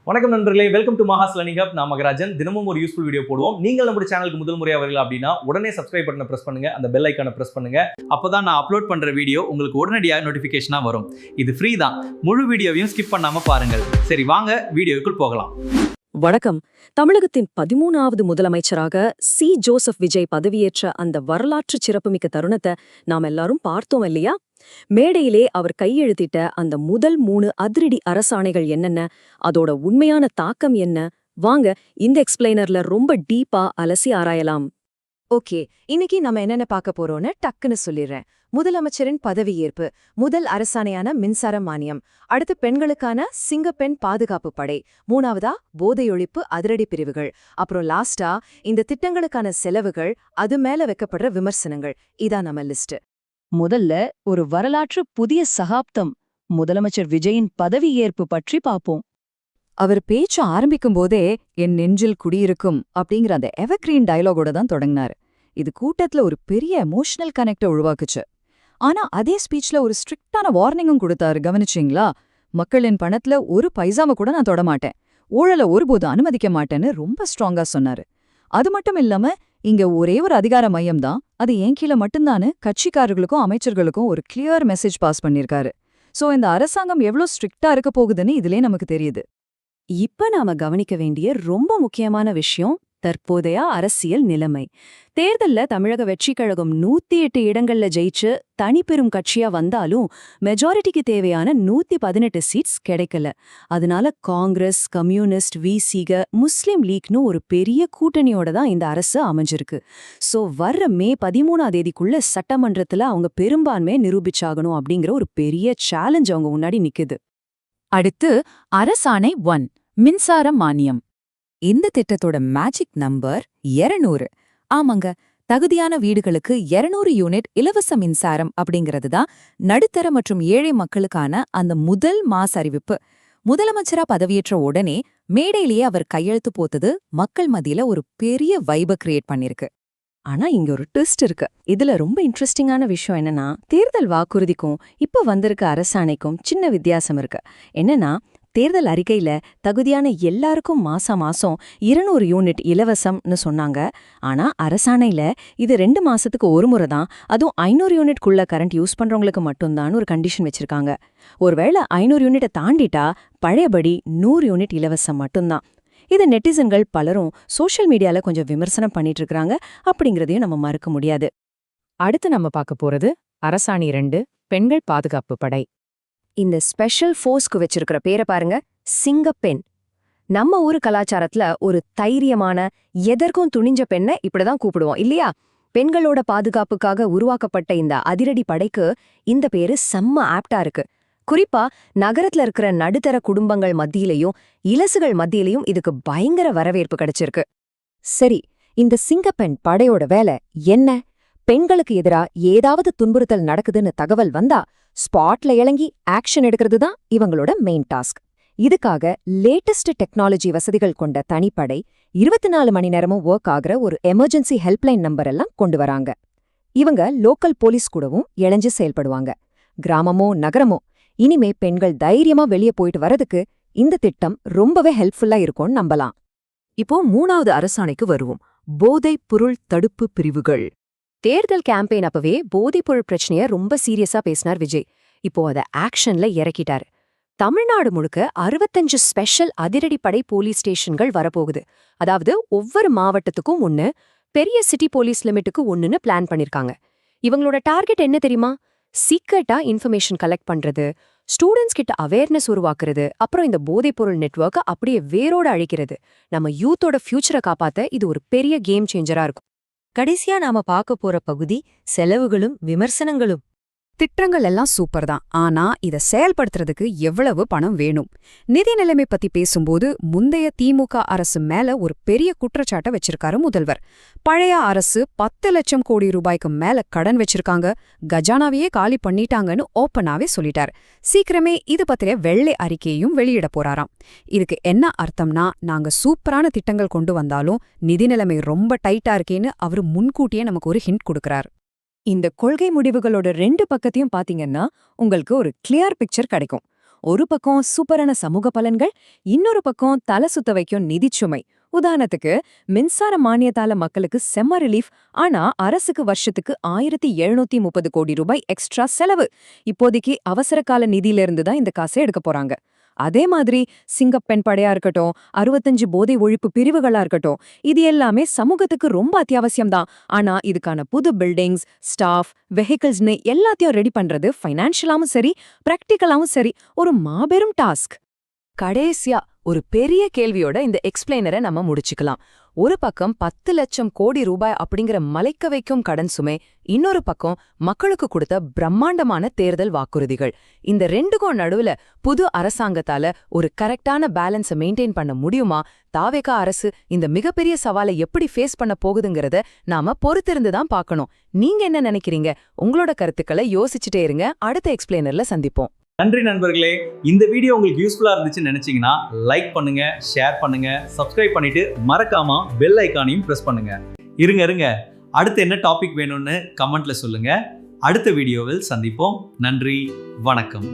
வணக்கம் நண்பர்களே, welcome to Maha's learning hub. நான் மகராஜன். தினமும் ஒரு யூஸ்ஃபுல் வீடியோ போடுவோம். நீங்கள் நம்ம சேனலுக்கு முதல் முறையாக வரீங்க அப்படின்னா உடனே சப்ஸ்கிரைப் பட்டனை பிரஸ் பண்ணுங்க, அந்த பெல் ஐக்கானை பிரஸ் பண்ணுங்க. அப்பதான் நான் அப்லோட் பண்ற வீடியோ உங்களுக்கு உடனடியாக நோட்டிபிகேஷனா வரும். இது ஃப்ரீ தான். முழு வீடியோவையும் ஸ்கிப் பண்ணாம பாருங்கள். சரி, வாங்க வீடியோக்குள் போகலாம். வணக்கம். தமிழகத்தின் 13வது முதலமைச்சராக சி. ஜோசப் விஜய் பதவியேற்ற அந்த வரலாற்று சிறப்புமிக்க தருணத்தை நாம் எல்லாரும் பார்த்தோம் இல்லையா? மேடையிலே அவர் கையெழுத்திட்ட அந்த முதல் 3 அதிரடி அரசாணைகள் என்னென்ன, அதோட உண்மையான தாக்கம் என்ன, வாங்க இந்த எக்ஸ்பிளைனர்ல ரொம்ப டீப்பா அலசி ஆராயலாம். ஓகே, இன்னைக்கு நம்ம என்னென்ன பார்க்க போறோம்னு டக்குன்னு சொல்லிடுறேன். முதலமைச்சரின் பதவியேற்பு, முதல் அரசாணையான மின்சார மானியம், அடுத்து பெண்களுக்கான சிங்கப்பெண் பாதுகாப்பு படை, 3வதா போதையொழிப்பு அதிரடி பிரிவுகள், அப்புறம் லாஸ்டா இந்த திட்டங்களுக்கான செலவுகள், அது மேல வைக்கப்படுற விமர்சனங்கள். இதான் நம்ம லிஸ்ட். முதல்ல ஒரு வரலாற்று புதிய சகாப்தம் முதலமைச்சர் விஜயின் பதவியேற்பு பற்றி பார்ப்போம். அவர் பேச்சு ஆரம்பிக்கும் போதே என் நெஞ்சில் குடியிருக்கும் அப்படிங்கிற அந்த எவர்கிரீன் டயலாகோட தான் தொடங்கினாரு. இது கூட்டத்துல ஒரு பெரிய எமோஷனல் கனெக்ட உருவாக்குச்சு. ஆனா அதே ஸ்பீச்ல ஒரு ஸ்ட்ரிக்டான வார்னிங்கும் கொடுத்தாரு, கவனிச்சிங்களா? மக்களின் பணத்துல ஒரு பைசாவை கூட நான் தொடமாட்டேன், ஊழலை ஒருபோது அனுமதிக்க மாட்டேன்னு ரொம்ப ஸ்ட்ராங்கா சொன்னாரு. அது மட்டும் இல்லாம இங்க ஒரே ஒரு அதிகார மையம் தான், அது என் கீழே மட்டும்தானு கட்சிக்காரர்களுக்கும் அமைச்சர்களுக்கும் ஒரு கிளியர் மெசேஜ் பாஸ் பண்ணிருக்காரு. சோ இந்த அரசாங்கம் எவ்வளவு ஸ்ட்ரிக்டா இருக்க போகுதுன்னு இதுலயே நமக்கு தெரியுது. இப்ப நாம கவனிக்க வேண்டிய ரொம்ப முக்கியமான விஷயம் தற்போதைய அரசியல் நிலைமை. தேர்தல்ல தமிழக வெற்றிக் கழகம் 108 இடங்கள்ல ஜெயிச்சு தனிப்பெரும் கட்சியா வந்தாலும் மெஜாரிட்டிக்கு தேவையான 118 சீட்ஸ் கிடைக்கல. அதனால காங்கிரஸ், கம்யூனிஸ்ட், விசிக, முஸ்லிம் லீக்னு ஒரு பெரிய கூட்டணியோட தான் இந்த அரசு அமைஞ்சிருக்கு. சோ வர்ற மே 13ஆம் தேதிக்குள்ள சட்டமன்றத்துல அவங்க பெரும்பான்மையை நிரூபிச்சாகணும் அப்படிங்கிற ஒரு பெரிய சேலஞ்ச் அவங்க முன்னாடி நிக்குது. அடுத்து அரசாணை 1 மின்சார மானியம். இந்த திட்டத்தோட மேஜிக் நம்பர் 200. ஆமாங்க, தகுதியான வீடுகளுக்கு 200 யூனிட் இலவச மின்சாரம் அப்படிங்கிறது தான் நடுத்தர மற்றும் ஏழை மக்களுக்கான அந்த முதல் மாஸ் அறிவிப்பு. முதலமைச்சரா பதவியேற்ற உடனே மேடையிலேயே அவர் கையெழுத்து போத்தது மக்கள் மத்தியில ஒரு பெரிய வைப கிரியேட் பண்ணிருக்கு. ஆனா இங்க ஒரு ட்விஸ்ட் இருக்கு. இதுல ரொம்ப இன்ட்ரெஸ்டிங்கான விஷயம் என்னன்னா, தேர்தல் வாக்குறுதிக்கும் இப்ப வந்திருக்க அரசாணைக்கும் சின்ன வித்தியாசம் இருக்கு. என்னன்னா, தேர்தல் அறிக்கையில தகுதியான எல்லாருக்கும் மாசம் 200 யூனிட் இலவசம்னு சொன்னாங்க. ஆனா அரசாணையில இது 2 மாசத்துக்கு ஒரு முறை தான், அதுவும் 500 யூனிட்குள்ள கரண்ட் யூஸ் பண்றவங்களுக்கு மட்டும்தான் ஒரு கண்டிஷன் வச்சிருக்காங்க. ஒருவேளை 500 யூனிட்டை தாண்டிட்டா பழையபடி 100 யூனிட் இலவசம் மட்டும்தான். இது நெட்டிசன்கள் பலரும் சோஷியல் மீடியால கொஞ்சம் விமர்சனம் பண்ணிட்டு இருக்காங்க. அப்படிங்கறதையும் நம்ம மறுக்க முடியாது. அடுத்து நம்ம பார்க்க போறது அரசாணை 2 பெண்கள் பாதுகாப்பு படை. இந்த ஸ்பெஷல் ஃபோர்ஸ்க்கு வச்சிருக்கிற பேரை பாருங்க, சிங்கப்பெண். நம்ம ஊரு கலாச்சாரத்துல ஒரு தைரியமான, எதற்கும் துணிஞ்ச பெண்ணை இப்படிதான் கூப்பிடுவோம் இல்லையா? பெண்களோட பாதுகாப்புக்காக உருவாக்கப்பட்ட இந்த அதிரடி படைக்கு இந்த பேரு செம்ம ஆப்டா இருக்கு. குறிப்பா நகரத்துல இருக்கிற நடுத்தர குடும்பங்கள் மத்தியிலையும் இலசுகள் மத்தியிலையும் இதுக்கு பயங்கர வரவேற்பு கிடைச்சிருக்கு. சரி, இந்த சிங்கப்பெண் படையோட வேலை என்ன? பெண்களுக்கு எதிரா ஏதாவது துன்புறுத்தல் நடக்குதுன்னு தகவல் வந்தா ஸ்பாட்ல இறங்கி ஆக்ஷன் எடுக்கிறது தான் இவங்களோட மெயின் டாஸ்க். இதுக்காக லேட்டஸ்ட் டெக்னாலஜி வசதிகள் கொண்ட தனிப்படை 24 மணி நேரமும் ஒர்க் ஆகிற ஒரு எமர்ஜென்சி ஹெல்ப்லைன் நம்பர் எல்லாம் கொண்டு வராங்க. இவங்க லோக்கல் போலீஸ் கூடவும் இணைஞ்சு செயல்படுவாங்க. கிராமமோ நகரமோ, இனிமே பெண்கள் தைரியமா வெளியே போயிட்டு வரதுக்கு இந்த திட்டம் ரொம்பவே ஹெல்ப்ஃபுல்லா இருக்கும்னு நம்பலாம். இப்போ 3வது அரசாணைக்கு வருவோம், போதைப் பொருள் தடுப்பு பிரிவுகள். தேர்தல் கேம்பெயின் அப்பவே போதைப்பொருள் பிரச்சனைய ரொம்ப சீரியஸா பேசினார் விஜய். இப்போ அத ஆக்ஷன்ல இறக்கிட்டாரு. தமிழ்நாடு முழுக்க 65 ஸ்பெஷல் அதிரடிப்படை போலீஸ் ஸ்டேஷன்கள் வரப்போகுது. அதாவது ஒவ்வொரு மாவட்டத்துக்கும் 1, பெரிய சிட்டி போலீஸ் லிமிட்டுக்கு 1ன்னு பிளான் பண்ணிருக்காங்க. இவங்களோட டார்கெட் என்ன தெரியுமா? சீக்ரெட்டா இன்ஃபர்மேஷன் கலெக்ட் பண்றது, ஸ்டூடெண்ட்ஸ் கிட்ட அவேர்னஸ் உருவாக்குறது, அப்புறம் இந்த போதைப்பொருள் நெட்வொர்க்கை அப்படியே வேரோட அழிக்கிறது. நம்ம யூத்தோட ஃபியூச்சரை காப்பாத்த இது ஒரு பெரிய கேம் சேஞ்சரா இருக்கும். கடைசியா நாம பார்க்க போற பகுதி செலவுகளும் விமர்சனங்களும். திட்டங்கள் எல்லாம் சூப்பர் தான், ஆனா இத செயல்படுத்துறதுக்கு எவ்வளவு பணம் வேணும்? நிதி நிலைமை பத்தி பேசும்போது முந்தைய திமுக அரசு மேல ஒரு பெரிய குற்றச்சாட்டை வச்சிருக்காரு முதல்வர். பழைய அரசு 10 லட்சம் கோடி ரூபாய்க்கு மேல கடன் வச்சிருக்காங்க, கஜானாவையே காலி பண்ணிட்டாங்கன்னு ஓப்பனாவே சொல்லிட்டார். சீக்கிரமே இது பத்திய வெள்ளை அறிக்கையையும் வெளியிட போறாராம். இதுக்கு என்ன அர்த்தம்னா, நாங்க சூப்பரான திட்டங்கள் கொண்டு வந்தாலும் நிதி நிலைமை ரொம்ப டைட்டா இருக்கேன்னு அவரு முன்கூட்டியே நமக்கு ஒரு ஹிண்ட் கொடுக்கறாரு. இந்த கொள்கை முடிவுகளோட 2 பக்கத்தையும் பாத்தீங்கன்னா உங்களுக்கு ஒரு கிளியர் பிக்சர் கிடைக்கும். ஒரு பக்கம் சூப்பரான சமூக பலன்கள், இன்னொரு பக்கம் தலை சுத்த வைக்கும் நிதிச்சுமை. உதாரணத்துக்கு, மின்சார மானியத்தால மக்களுக்கு செம்ம ரிலீஃப், ஆனா அரசுக்கு வருஷத்துக்கு 1730 கோடி ரூபாய் எக்ஸ்ட்ரா செலவு. இப்போதைக்கு அவசர கால நிதியிலிருந்து தான் இந்த காசை எடுக்க போறாங்க. அதே மாதிரி சிங்கப்பெண் படையா இருக்கட்டும், 65 போதை ஒழிப்பு பிரிவுகளா இருக்கட்டும், இது எல்லாமே சமூகத்துக்கு ரொம்ப அத்தியாவசியம்தான். ஆனா இதுக்கான புது பில்டிங்ஸ், ஸ்டாஃப், வெஹிக்கிள்ஸ்னு எல்லாத்தையும் ரெடி பண்றது ஃபைனான்ஷியலாவும் சரி, பிராக்டிகலாவும் சரி ஒரு மாபெரும் டாஸ்க். கடைசியா ஒரு பெரிய கேள்வியோட இந்த எக்ஸ்பிளைனரை நம்ம முடிச்சுக்கலாம். ஒரு பக்கம் 10 லட்சம் கோடி ரூபாய் அப்படிங்கிற மலைக்க வைக்கும் கடன் சுமை, இன்னொரு பக்கம் மக்களுக்கு கொடுத்த பிரம்மாண்டமான தேர்தல் வாக்குறுதிகள். இந்த ரெண்டுக்கும் நடுவுல புது அரசாங்கத்தால ஒரு கரெக்டான பேலன்ஸை மெயின்டைன் பண்ண முடியுமா? தாவேகா அரசு இந்த மிகப்பெரிய சவாலை எப்படி ஃபேஸ் பண்ண போகுதுங்கிறத நாம பொறுத்திருந்து தான் பார்க்கணும். நீங்க என்ன நினைக்கிறீங்க? உங்களோட கருத்துக்களை யோசிச்சுட்டே இருங்க. அடுத்த எக்ஸ்பிளைனர்ல சந்திப்போம். நன்றி நண்பர்களே. இந்த வீடியோ உங்களுக்கு யூஸ்ஃபுல்லா இருந்துச்சுன்னு நினைச்சீங்கன்னா லைக் பண்ணுங்க, ஷேர் பண்ணுங்க, சப்ஸ்கிரைப் பண்ணிட்டு மறக்காம பெல் ஐகானையும் பிரஸ் பண்ணுங்க. இருங்க அடுத்து என்ன டாபிக் வேணும்னு கமெண்ட்ல சொல்லுங்க. அடுத்த வீடியோவில் சந்திப்போம். நன்றி, வணக்கம்.